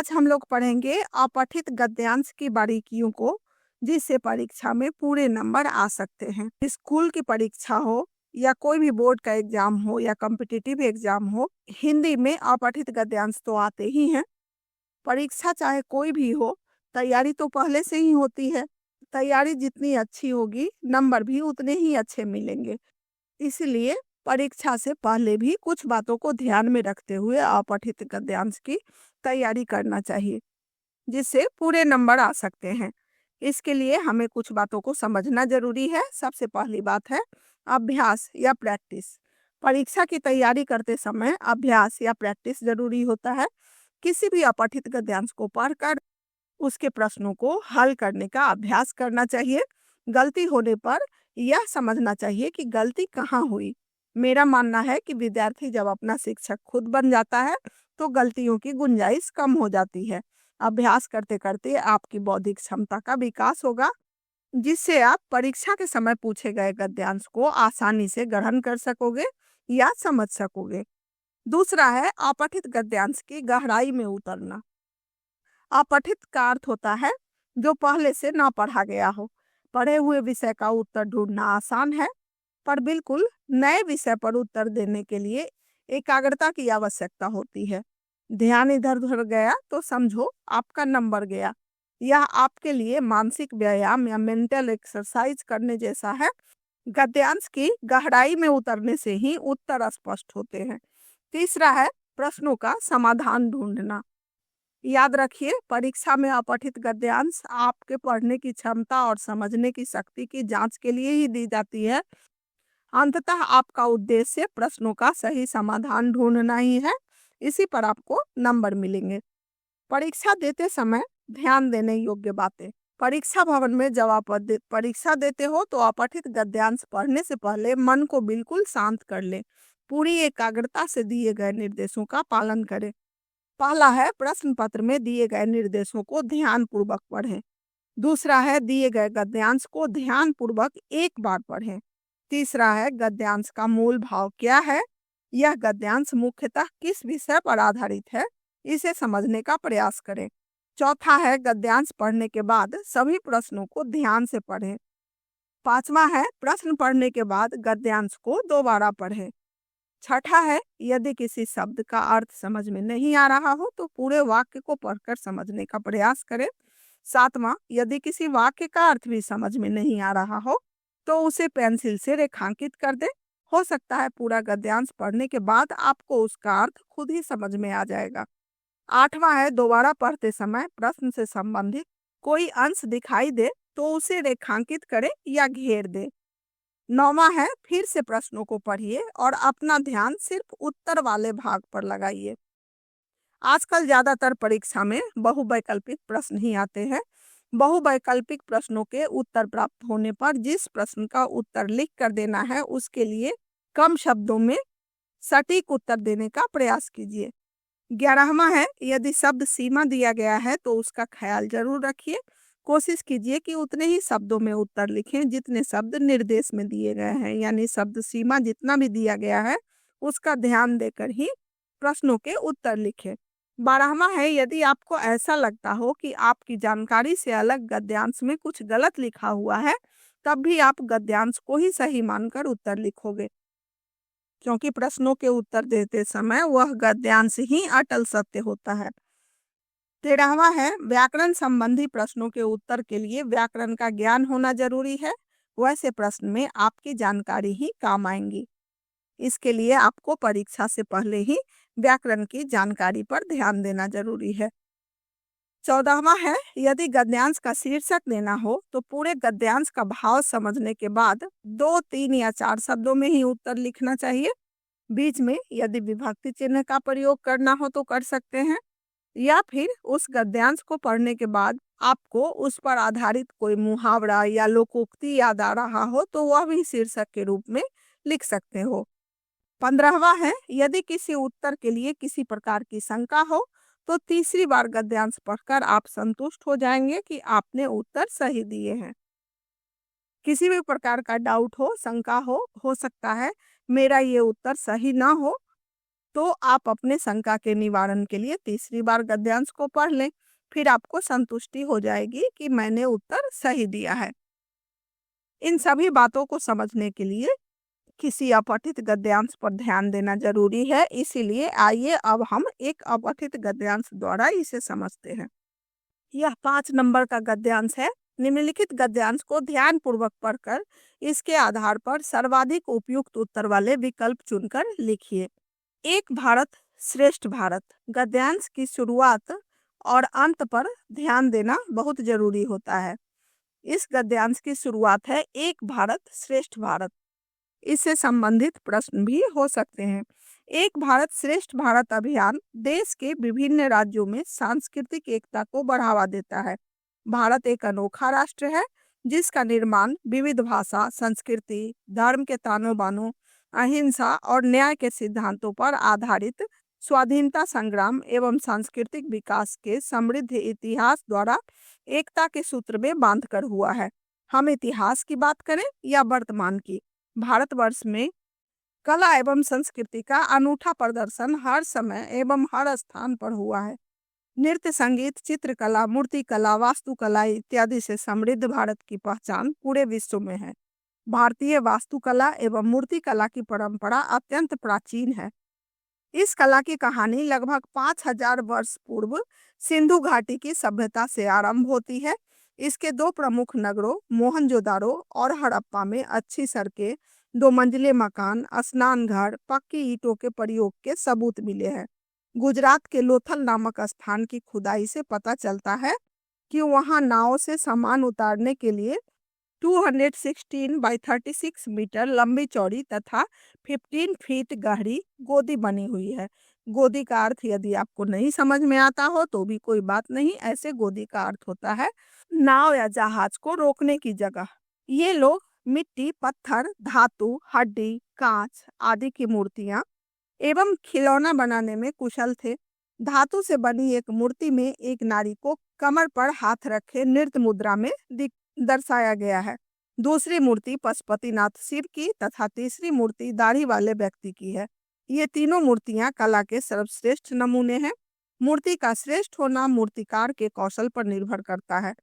आज हम लोग पढ़ेंगे अपठित गद्यांश की बारीकियों को, जिससे परीक्षा में पूरे नंबर आ सकते हैं। स्कूल की परीक्षा हो या कोई भी बोर्ड का एग्जाम हो या कॉम्पिटिटिव एग्जाम हो, हिंदी में अपठित गद्यांश तो आते ही हैं। परीक्षा चाहे कोई भी हो, तैयारी तो पहले से ही होती है। तैयारी जितनी अच्छी होगी, नंबर भी उतने ही अच्छे मिलेंगे। इसलिए परीक्षा से पहले भी कुछ बातों को ध्यान में रखते हुए अपठित गद्यांश की तैयारी करना चाहिए, जिससे पूरे नंबर आ सकते हैं। इसके लिए हमें कुछ बातों को समझना जरूरी है। सबसे पहली बात है अभ्यास या प्रैक्टिस। परीक्षा की तैयारी करते समय अभ्यास या प्रैक्टिस जरूरी होता है। किसी भी अपठित गद्यांश को पढ़कर उसके प्रश्नों को हल करने का अभ्यास करना चाहिए। गलती होने पर यह समझना चाहिए कि गलती कहाँ हुई। मेरा मानना है कि विद्यार्थी जब अपना शिक्षक खुद बन जाता है तो गलतियों की गुंजाइश कम हो जाती है। अभ्यास करते करते आपकी बौद्धिक क्षमता का विकास होगा, जिससे आप परीक्षा के समय पूछे गए गद्यांश को आसानी से ग्रहण कर सकोगे या समझ सकोगे। दूसरा है अपठित गद्यांश की गहराई में उतरना। अपठित का अर्थ होता है जो पहले से ना पढ़ा गया हो। पढ़े हुए विषय का उत्तर ढूंढना आसान है, पर बिल्कुल नए विषय पर उत्तर देने के लिए एकाग्रता की आवश्यकता होती है। ध्यान इधर उधर गया तो समझो आपका नंबर गया। यह आपके लिए मानसिक व्यायाम या मेंटल एक्सरसाइज करने जैसा है। गद्यांश की गहराई में उतरने से ही उत्तर स्पष्ट होते हैं। तीसरा है प्रश्नों का समाधान ढूंढना। याद रखिए, परीक्षा में अपठित गद्यांश आपके पढ़ने की क्षमता और समझने की शक्ति की जांच के लिए ही दी जाती है। अंततः आपका उद्देश्य प्रश्नों का सही समाधान ढूंढना ही है। इसी पर आपको नंबर मिलेंगे। परीक्षा देते समय ध्यान देने योग्य बातें। परीक्षा भवन में जब आप परीक्षा देते हो तो अपठित गद्यांश पढ़ने से पहले मन को बिल्कुल शांत कर ले। पूरी एकाग्रता से दिए गए निर्देशों का पालन करें। पहला है प्रश्न पत्र में दिए गए निर्देशों को ध्यान पूर्वक पढ़ें। दूसरा है दिए गए गद्यांश को ध्यान पूर्वक एक बार पढ़ें। तीसरा है गद्यांश का मूल भाव क्या है, यह गद्यांश मुख्यतः किस विषय पर आधारित है, इसे समझने का प्रयास करें। चौथा है गद्यांश पढ़ने के बाद सभी प्रश्नों को ध्यान से पढ़ें। पांचवा है प्रश्न पढ़ने के बाद गद्यांश को दोबारा पढ़ें। छठा है यदि किसी शब्द का अर्थ समझ में नहीं आ रहा हो तो पूरे वाक्य को पढ़कर समझने का प्रयास करें। सातवां, यदि किसी वाक्य का अर्थ भी समझ में नहीं आ रहा हो तो उसे पेंसिल से रेखांकित कर दें। हो सकता है पूरा गद्यांश पढ़ने के बाद आपको उसका अर्थ खुद ही समझ में आ जाएगा। आठवां है दोबारा पढ़ते समय प्रश्न से संबंधित कोई अंश दिखाई दे तो उसे रेखांकित करें या घेर दे। नौवां है फिर से प्रश्नों को पढ़िए और अपना ध्यान सिर्फ उत्तर वाले भाग पर लगाइए। आजकल ज्यादातर परीक्षा में बहुवैकल्पिक प्रश्न ही आते हैं। बहुवैकल्पिक प्रश्नों के उत्तर प्राप्त होने पर जिस प्रश्न का उत्तर लिख कर देना है उसके लिए कम शब्दों में सटीक उत्तर देने का प्रयास कीजिए। 11वां है यदि शब्द सीमा दिया गया है तो उसका ख्याल जरूर रखिए। कोशिश कीजिए कि उतने ही शब्दों में उत्तर लिखें जितने शब्द निर्देश में दिए गए हैं, यानी शब्द सीमा जितना भी दिया गया है उसका ध्यान देकर ही प्रश्नों के उत्तर लिखें। 12वां है यदि आपको ऐसा लगता हो कि आपकी जानकारी से अलग गद्यांश में कुछ गलत लिखा हुआ है, तब भी आप गद्यांश को ही सही मानकर उत्तर लिखोगे, क्योंकि प्रश्नों के उत्तर देते समय वह गद्यांश ही अटल सत्य होता है। 13वां है व्याकरण संबंधी प्रश्नों के उत्तर के लिए व्याकरण का ज्ञान होना जरूरी है। वैसे प्रश्न में आपकी जानकारी ही काम आएंगी। इसके लिए आपको परीक्षा से पहले ही व्याकरण की जानकारी पर ध्यान देना जरूरी है। 14वां है यदि गद्यांश का शीर्षक देना हो तो पूरे गद्यांश का भाव समझने के बाद 2, 3 या 4 शब्दों में ही उत्तर लिखना चाहिए। बीच में यदि विभक्ति चिन्ह का प्रयोग करना हो तो कर सकते हैं, या फिर उस गद्यांश को पढ़ने के बाद आपको उस पर आधारित कोई मुहावरा या लोकोक्ति याद आ रहा हो तो वह भी शीर्षक के रूप में लिख सकते हो। 15वां है यदि किसी उत्तर के लिए किसी प्रकार की शंका हो तो तीसरी बार गद्यांश पढ़कर आप संतुष्ट हो जाएंगे कि आपने उत्तर सही दिए हैं। किसी भी प्रकार का डाउट हो, शंका हो सकता है मेरा ये उत्तर सही ना हो, तो आप अपने शंका के निवारण के लिए तीसरी बार गद्यांश को पढ़ लें, फिर आपको संतुष्टि हो जाएगी कि मैंने उत्तर सही दिया है। इन सभी बातों को समझने के लिए किसी अपठित गद्यांश पर ध्यान देना जरूरी है, इसीलिए आइए अब हम एक अपठित गद्यांश द्वारा इसे समझते हैं। यह 5 नंबर का गद्यांश है। निम्नलिखित गद्यांश को ध्यानपूर्वक पढ़कर इसके आधार पर सर्वाधिक उपयुक्त उत्तर वाले विकल्प चुनकर लिखिए। एक भारत श्रेष्ठ भारत गद्यांश की शुरुआत और अंत पर ध्यान देना बहुत जरूरी होता है। इस गद्यांश की शुरुआत है एक भारत श्रेष्ठ भारत। इससे संबंधित प्रश्न भी हो सकते हैं। एक भारत श्रेष्ठ भारत अभियान देश के विभिन्न राज्यों में सांस्कृतिक एकता को बढ़ावा देता है। भारत एक अनोखा राष्ट्र है जिसका निर्माण विविध भाषा, संस्कृति, धर्म के तानों बानों, अहिंसा और न्याय के सिद्धांतों पर आधारित स्वाधीनता संग्राम एवं सांस्कृतिक विकास के समृद्ध इतिहास द्वारा एकता के सूत्र में बांधकर हुआ है। हम इतिहास की बात करें या वर्तमान की, भारतवर्ष में कला एवं संस्कृति का अनूठा प्रदर्शन हर समय एवं हर स्थान पर हुआ है। नृत्य, संगीत, चित्रकला, मूर्तिकला, वास्तुकला इत्यादि से समृद्ध भारत की पहचान पूरे विश्व में है। भारतीय वास्तुकला एवं मूर्तिकला की परंपरा अत्यंत प्राचीन है। इस कला की कहानी लगभग 5000 वर्ष पूर्व सिंधु घाटी की सभ्यता से आरंभ होती है। इसके दो प्रमुख नगरों मोहनजोदारो और हड़प्पा में अच्छी सड़कें, 2 मंजिले मकान, स्नान घर, पक्की ईंटों के प्रयोग के सबूत मिले हैं। गुजरात के लोथल नामक स्थान की खुदाई से पता चलता है कि वहां नाव से सामान उतारने के लिए 216 बाई 36 मीटर लंबी चौड़ी तथा 15 फीट गहरी गोदी बनी हुई है। गोदी का अर्थ यदि आपको नहीं समझ में आता हो तो भी कोई बात नहीं, ऐसे गोदी का अर्थ होता है नाव या जहाज को रोकने की जगह। ये लोग मिट्टी, पत्थर, धातु, हड्डी, कांच आदि की मूर्तियां एवं खिलौना बनाने में कुशल थे। धातु से बनी एक मूर्ति में एक नारी को कमर पर हाथ रखे नृत्य मुद्रा में दर्शाया गया है। दूसरी मूर्ति पशुपतिनाथ शिव की तथा तीसरी मूर्ति दाढ़ी वाले व्यक्ति की है। ये तीनों मूर्तियां कला के सर्वश्रेष्ठ नमूने हैं। मूर्ति का श्रेष्ठ होना मूर्तिकार के कौशल पर निर्भर करता है।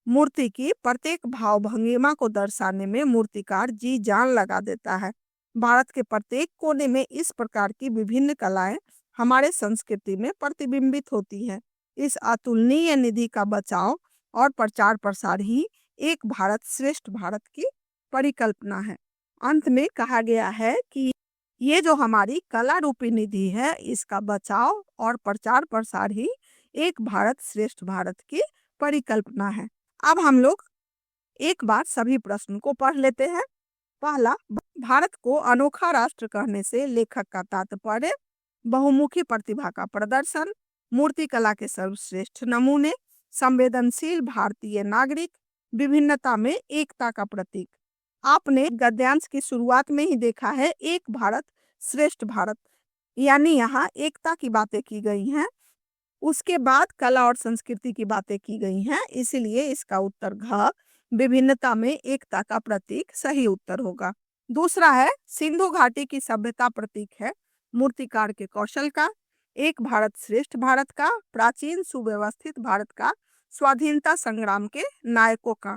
मूर्ति की प्रत्येक भाव भंगिमा को दर्शाने में मूर्तिकार जी जान लगा देता है। भारत के प्रत्येक कोने में इस प्रकार की विभिन्न कलाएं हमारे संस्कृति में प्रतिबिंबित होती हैं। इस अतुलनीय निधि का बचाव और प्रचार प्रसार ही एक भारत श्रेष्ठ भारत की परिकल्पना है। अंत में कहा गया है कि ये जो हमारी कला रूपी निधि है, इसका बचाव और प्रचार प्रसार ही एक भारत श्रेष्ठ भारत की परिकल्पना है। अब हम लोग एक बार सभी प्रश्न को पढ़ लेते हैं। पहला, भारत को अनोखा राष्ट्र कहने से लेखक का तात्पर्य बहुमुखी प्रतिभा का प्रदर्शन, मूर्तिकला के सर्वश्रेष्ठ नमूने, संवेदनशील भारतीय नागरिक, विभिन्नता में एकता का प्रतीक। आपने गद्यांश की शुरुआत में ही देखा है एक भारत श्रेष्ठ भारत, यानी यहाँ एकता की बातें की गई हैं। उसके बाद कला और संस्कृति की बातें की गई हैं, इसीलिए इसका उत्तर घ विभिन्नता में एकता का प्रतीक सही उत्तर होगा। दूसरा है सिंधु घाटी की सभ्यता प्रतीक है मूर्तिकार के कौशल का, एक भारत श्रेष्ठ भारत का, प्राचीन सुव्यवस्थित भारत का, स्वाधीनता संग्राम के नायकों का।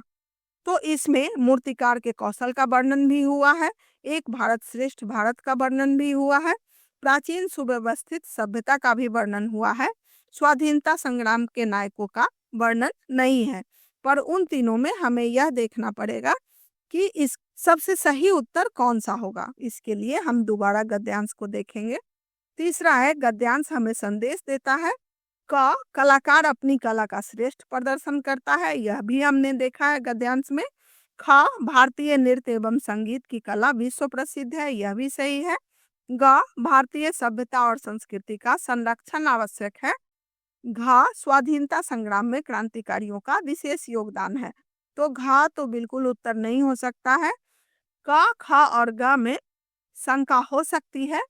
तो इसमें मूर्तिकार के कौशल का वर्णन भी हुआ है, एक भारत श्रेष्ठ भारत का वर्णन भी हुआ है, प्राचीन सुव्यवस्थित सभ्यता का भी वर्णन हुआ है, स्वाधीनता संग्राम के नायकों का वर्णन नहीं है। पर उन तीनों में हमें यह देखना पड़ेगा कि इस सबसे सही उत्तर कौन सा होगा। इसके लिए हम दोबारा गद्यांश को देखेंगे। तीसरा है गद्यांश हमें संदेश देता है। क कलाकार अपनी कला का श्रेष्ठ प्रदर्शन करता है, यह भी हमने देखा है गद्यांश में। ख भारतीय नृत्य एवं संगीत की कला विश्व प्रसिद्ध है, यह भी सही है। ग भारतीय सभ्यता और संस्कृति का संरक्षण आवश्यक है। घ स्वाधीनता संग्राम में क्रांतिकारियों का विशेष योगदान है। तो घ तो बिल्कुल उत्तर नहीं हो सकता है। क ख और ग में शंका हो सकती है।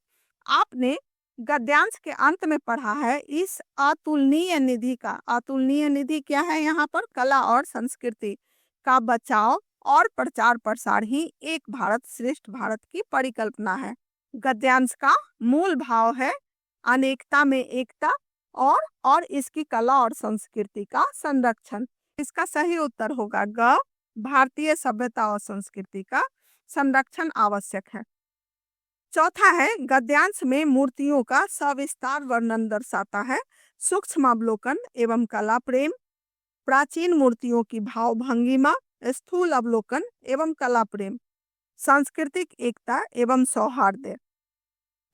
आपने गद्यांश के अंत में पढ़ा है इस अतुलनीय निधि का। अतुलनीय निधि क्या है? यहाँ पर कला और संस्कृति का बचाव और प्रचार प्रसार ही एक भारत श्रेष्ठ भारत की परिकल्पना है। गद्यांश का मूल भाव है अनेकता में एकता और इसकी कला और संस्कृति का संरक्षण। इसका सही उत्तर होगा ग, भारतीय सभ्यता और संस्कृति का संरक्षण आवश्यक है। चौथा है, गद्यांश में मूर्तियों का सविस्तार वर्णन दर्शाता है। सूक्ष्म अवलोकन एवं कला प्रेम, प्राचीन मूर्तियों की भाव भंगिमा, स्थूल अवलोकन एवं कला प्रेम, सांस्कृतिक एकता एवं सौहार्द।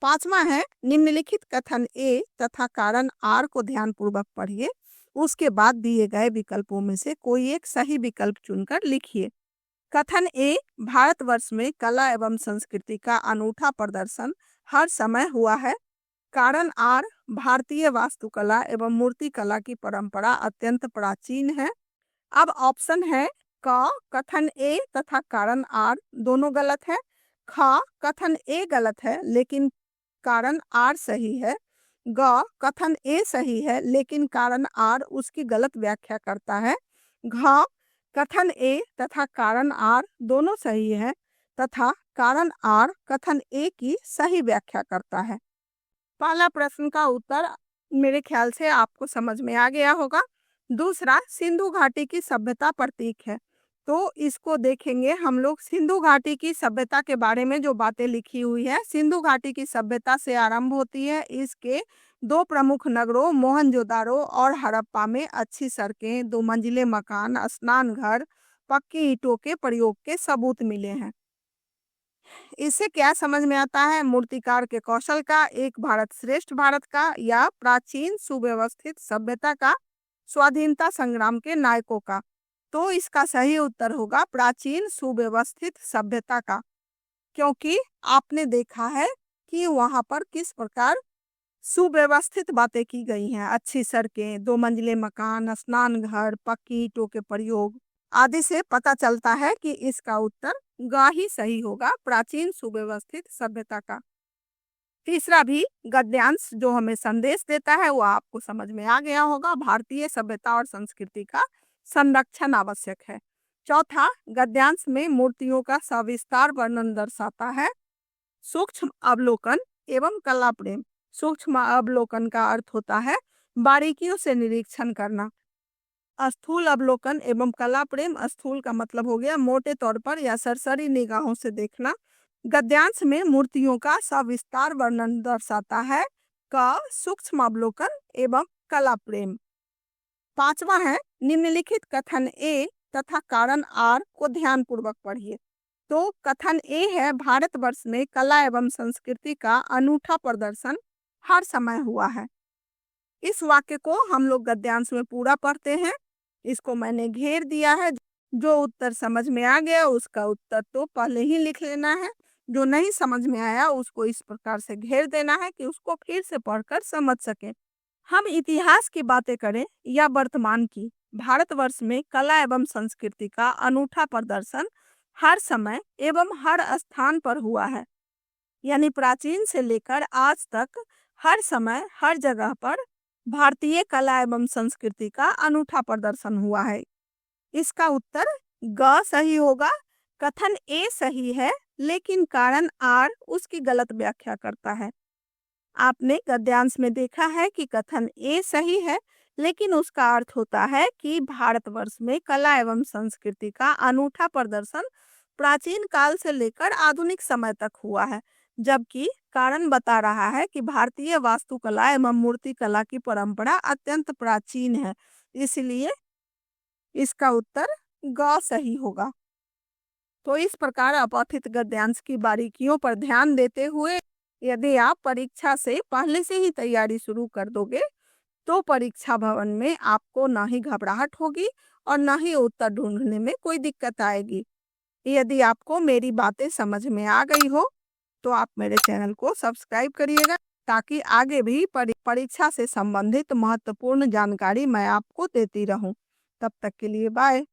पांचवा है, निम्नलिखित कथन ए तथा कारण आर को ध्यानपूर्वक पढ़िए, उसके बाद दिए गए विकल्पों में से कोई एक सही विकल्प चुनकर लिखिए। कथन ए, भारतवर्ष में कला एवं संस्कृति का अनूठा प्रदर्शन हर समय हुआ है। कारण आर, भारतीय वास्तुकला एवं मूर्तिकला की परंपरा अत्यंत प्राचीन है। अब ऑप्शन है क, कथन ए तथा कारण आर दोनों गलत है। ख, कथन ए गलत है लेकिन कारण आर सही है। ग, कथन ए सही है लेकिन कारण आर उसकी गलत व्याख्या करता है। घ, कथन ए तथा कारण आर दोनों सही है तथा कारण आर कथन ए की सही व्याख्या करता है। पहला प्रश्न का उत्तर मेरे ख्याल से आपको समझ में आ गया होगा। दूसरा, सिंधु घाटी की सभ्यता प्रतीक है, तो इसको देखेंगे हम लोग। सिंधु घाटी की सभ्यता के बारे में जो बातें लिखी हुई है, सिंधु घाटी की सभ्यता से आरंभ होती है। इसके दो प्रमुख नगरों मोहनजोदारो और हड़प्पा में अच्छी सड़कें, दो मंजिले मकान, स्नान घर, पक्की ईंटों के प्रयोग के सबूत मिले हैं। इससे क्या समझ में आता है? मूर्तिकार के कौशल का, एक भारत श्रेष्ठ भारत का, या प्राचीन सुव्यवस्थित सभ्यता का, स्वाधीनता संग्राम के नायकों का। तो इसका सही उत्तर होगा प्राचीन सुव्यवस्थित सभ्यता का, क्योंकि आपने देखा है कि वहां पर किस प्रकार सुव्यवस्थित बातें की गई हैं। अच्छी सड़कें, दो मंजिले मकान, स्नान घर, पक्की ईंटों के प्रयोग आदि से पता चलता है कि इसका उत्तर ग ही सही होगा, प्राचीन सुव्यवस्थित सभ्यता का। तीसरा भी गद्यांश जो हमें संदेश देता है वो आपको समझ में आ गया होगा, भारतीय सभ्यता और संस्कृति का संरक्षण आवश्यक है। चौथा, गद्यांश में मूर्तियों का सविस्तार वर्णन दर्शाता है। सूक्ष्म अवलोकन एवं कला प्रेम। सूक्ष्म अवलोकन का अर्थ होता है बारीकियों से निरीक्षण करना। स्थूल अवलोकन एवं कला प्रेम, स्थूल का मतलब हो गया मोटे तौर पर या सरसरी निगाहों से देखना। गद्यांश में मूर्तियों का सविस्तार वर्णन दर्शाता है। क, सूक्ष्म अवलोकन एवं कला प्रेम। पांचवा है, निम्नलिखित कथन ए तथा कारण आर को ध्यानपूर्वक पढ़िए। तो कथन ए है, भारतवर्ष में कला एवं संस्कृति का अनूठा प्रदर्शन हर समय हुआ है। इस वाक्य को हम लोग गद्यांश में पूरा पढ़ते हैं। इसको मैंने घेर दिया है। जो उत्तर समझ में आ गया उसका उत्तर तो पहले ही लिख लेना है। जो नहीं समझ में आया उसको इस प्रकार से घेर देना है कि उसको फिर से पढ़कर समझ सके। हम इतिहास की बातें करें या वर्तमान की, भारतवर्ष में कला एवं संस्कृति का अनूठा प्रदर्शन हर समय एवं हर स्थान पर हुआ है। यानी प्राचीन से लेकर आज तक हर समय हर जगह पर भारतीय कला एवं संस्कृति का अनूठा प्रदर्शन हुआ है। इसका उत्तर ग सही होगा। कथन ए सही है लेकिन कारण आर उसकी गलत व्याख्या करता है। आपने गद्यांश में देखा है कि कथन ए सही है लेकिन उसका अर्थ होता है कि भारतवर्ष में कला एवं संस्कृति का अनूठा प्रदर्शन प्राचीन काल से लेकर आधुनिक समय तक हुआ है, जबकि कारण बता रहा है कि भारतीय वास्तुकला एवं मूर्तिकला की परंपरा अत्यंत प्राचीन है। इसलिए इसका उत्तर ग सही होगा। तो इस प्रकार अपठित गद्यांश की बारीकियों पर ध्यान देते हुए यदि आप परीक्षा से पहले से ही तैयारी शुरू कर दोगे तो परीक्षा भवन में आपको ना ही घबराहट होगी और ना ही उत्तर ढूंढने में कोई दिक्कत आएगी। यदि आपको मेरी बातें समझ में आ गई हो तो आप मेरे चैनल को सब्सक्राइब करिएगा, ताकि आगे भी परीक्षा से संबंधित महत्वपूर्ण जानकारी मैं आपको देती रहूं। तब तक के लिए बाय।